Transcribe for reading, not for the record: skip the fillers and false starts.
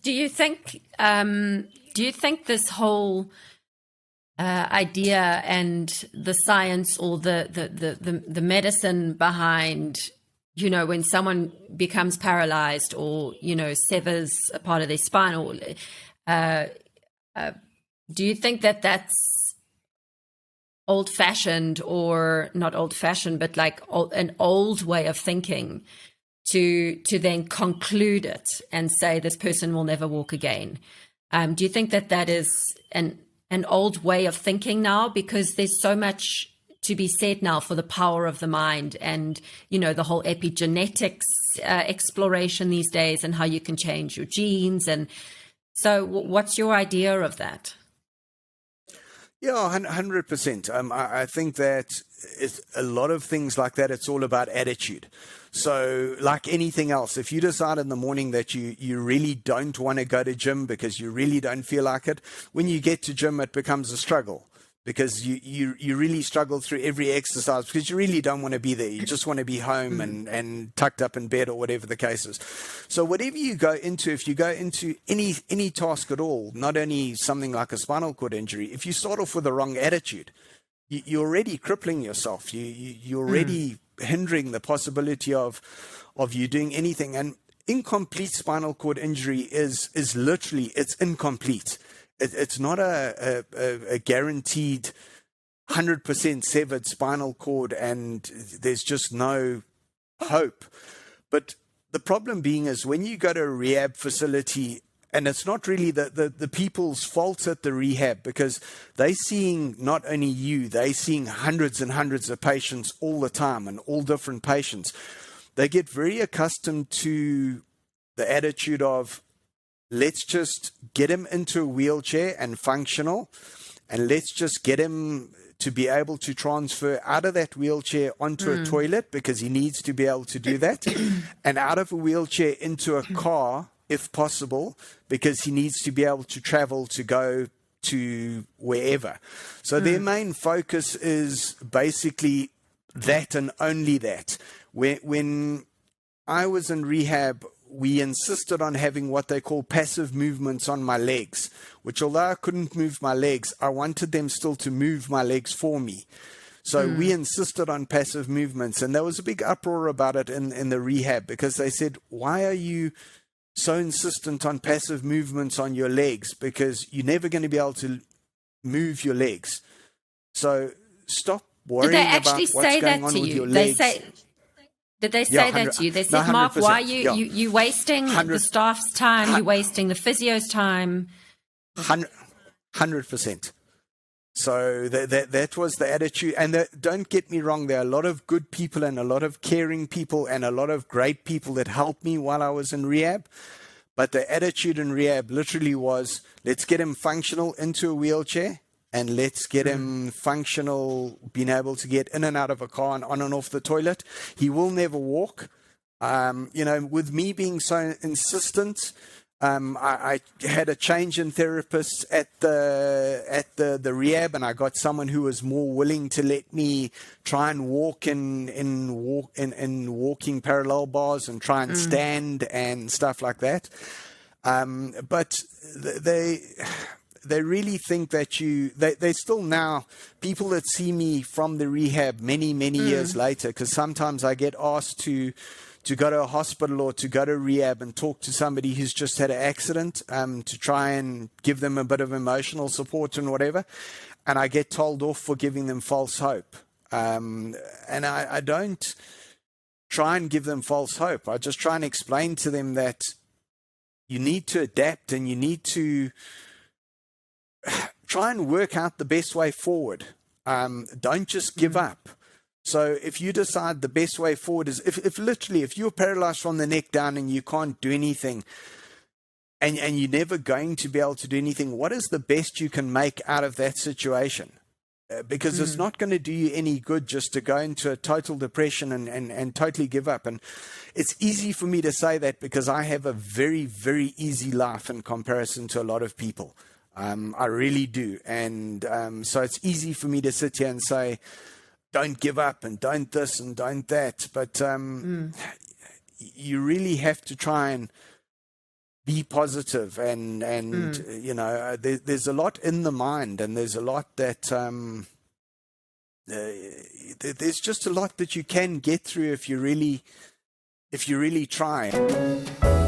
do you think this whole idea and the science or the medicine behind, when someone becomes paralyzed or, severs a part of their spine, or do you think that that's old-fashioned, or not old-fashioned, but like an old way of thinking to then conclude it and say this person will never walk again? Do you think that is an old way of thinking now, because there's so much to be said now for the power of the mind, and the whole epigenetics exploration these days, and how you can change your genes? And so what's your idea of that? Yeah, 100%. I think that it's a lot of things like that. It's all about attitude. So like anything else, if you decide in the morning that you really don't want to go to gym because you really don't feel like it, when you get to gym, it becomes a struggle, because you really struggle through every exercise because you really don't want to be there. You just want to be home and tucked up in bed, or whatever the case is. So whatever you go into, if you go into any task at all, not only something like a spinal cord injury, if you start off with the wrong attitude, you're already crippling yourself. You're already hindering the possibility of you doing anything. And incomplete spinal cord injury is literally, it's incomplete. It's not a guaranteed 100% severed spinal cord and there's just no hope. But the problem being is when you go to a rehab facility, and it's not really the people's fault at the rehab, because they're seeing not only you, they're seeing hundreds and hundreds of patients all the time, and all different patients. They get very accustomed to the attitude of, let's just get him into a wheelchair and functional, and let's just get him to be able to transfer out of that wheelchair onto a toilet, because he needs to be able to do that, and out of a wheelchair into a car, if possible, because he needs to be able to travel to go to wherever. So their main focus is basically that and only that. When I was in rehab, we insisted on having what they call passive movements on my legs, which, although I couldn't move my legs, I wanted them still to move my legs for me. So we insisted on passive movements, and there was a big uproar about it in the rehab, because they said, why are you so insistent on passive movements on your legs? Because you're never going to be able to move your legs. So stop worrying about what's going on with your legs. Did they say that to you? They said, Mark, why are you wasting the staff's time? You're wasting the physio's time. 100%. So that was the attitude. And don't get me wrong, there are a lot of good people and a lot of caring people and a lot of great people that helped me while I was in rehab. But the attitude in rehab literally was, let's get him functional into a wheelchair, and let's get him functional, being able to get in and out of a car and on and off the toilet. He will never walk. With me being so insistent, I had a change in therapists at the rehab, and I got someone who was more willing to let me try and walk in walking parallel bars and try and stand and stuff like that. But they really think that they still now, people that see me from the rehab many years later, because sometimes I get asked to go to a hospital or to go to rehab and talk to somebody who's just had an accident, to try and give them a bit of emotional support and whatever. And I get told off for giving them false hope. And I don't try and give them false hope. I just try and explain to them that you need to adapt, and you need to try and work out the best way forward. Don't just give up. So if you decide the best way forward is, if you're paralyzed from the neck down and you can't do anything, and you're never going to be able to do anything, what is the best you can make out of that situation? Because it's not going to do you any good just to go into a total depression and totally give up. And it's easy for me to say that because I have a very, very easy life in comparison to a lot of people. I really do. And so it's easy for me to sit here and say, don't give up and don't this and don't that. But you really have to try and be positive, and you know, there's a lot in the mind, and there's a lot that there's just a lot that you can get through if you really try.